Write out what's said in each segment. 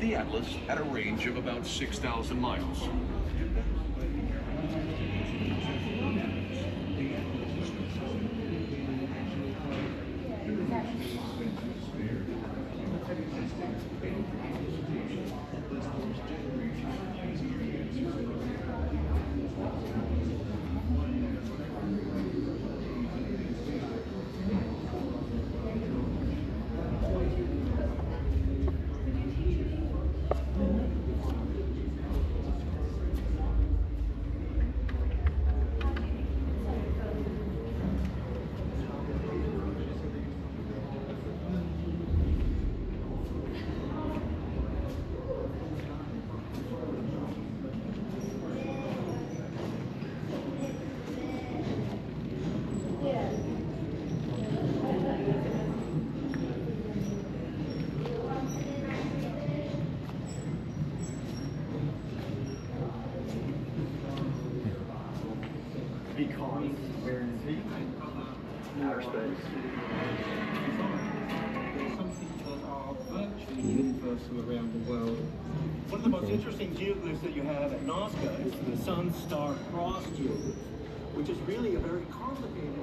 The Atlas at a range of about 6,000 miles. Because we're in outer space. Some people are virtually universal around the world. One of the most interesting geoglyphs that you have at Nazca is the Sun-Star Cross geoglyph, which is really a very complicated.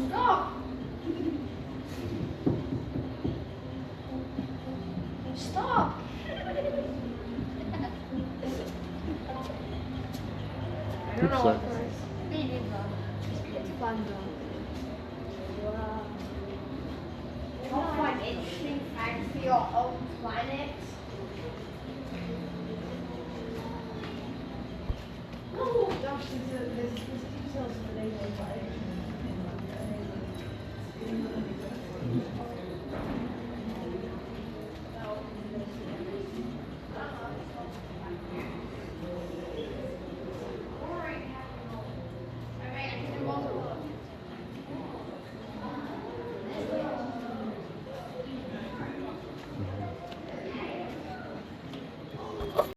Stop! Stop! I don't know what this is. It's fun though. Wow. You want to find interesting facts for your own planet? No, Josh, there's details for the day.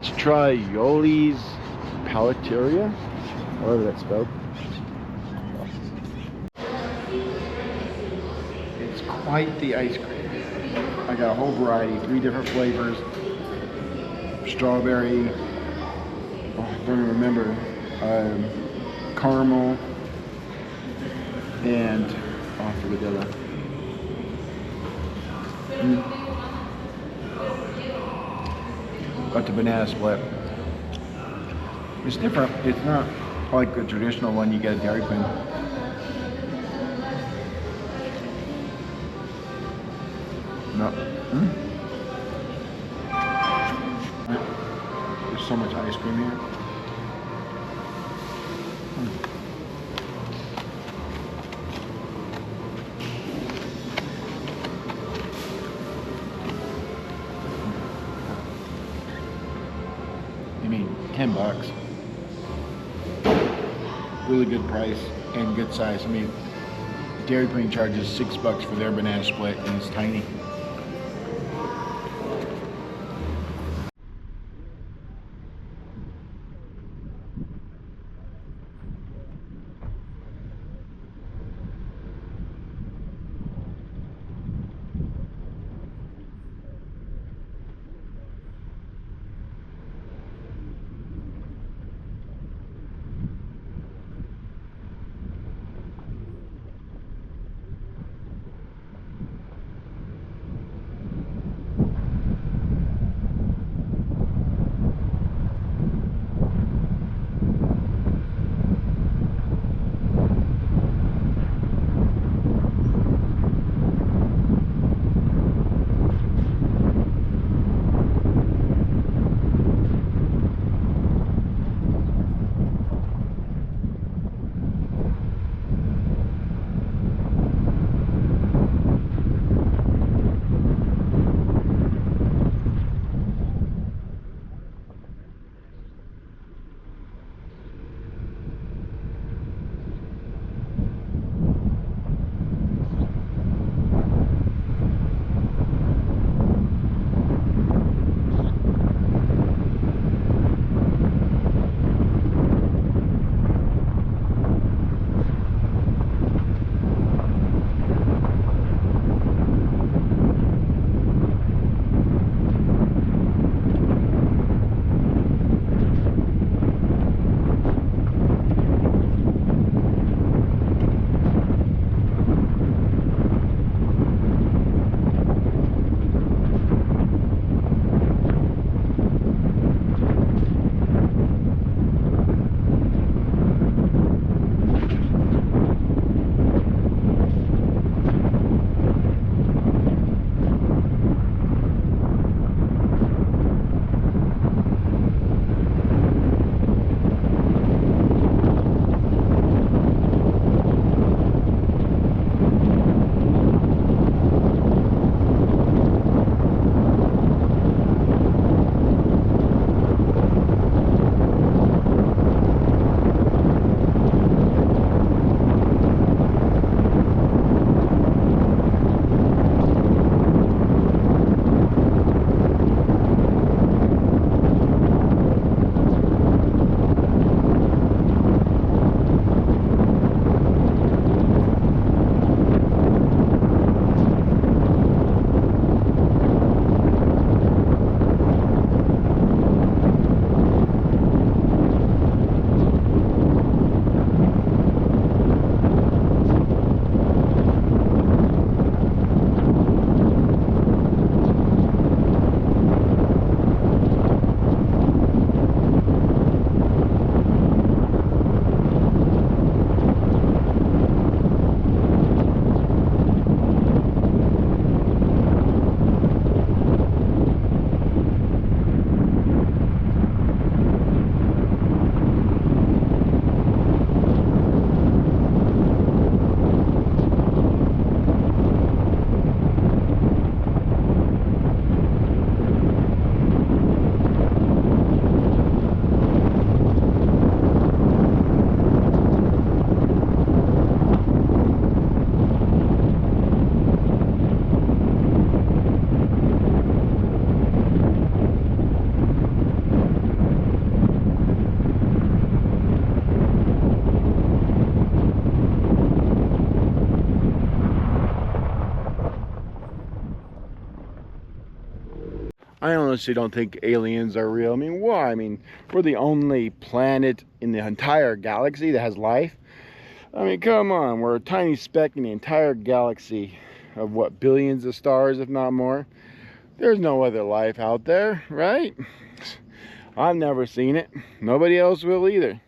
Let's try Yoli's Palateria, however that's spelled. It's quite the ice cream. I got a whole variety, 3 different flavors. Strawberry, oh, I don't even remember, caramel, and oh, I forget the other. Got the banana split. It's different. It's not like the traditional one you get at Dairy Queen. No. There's so much ice cream here. I mean, $10. Really good price and good size. I mean, Dairy Queen charges $6 for their banana split, and it's tiny. I honestly don't think aliens are real. I mean, why? I mean, we're the only planet in the entire galaxy that has life. I mean, come on, we're a tiny speck in the entire galaxy of what, billions of stars, if not more. There's no other life out there, right? I've never seen it. Nobody else will either.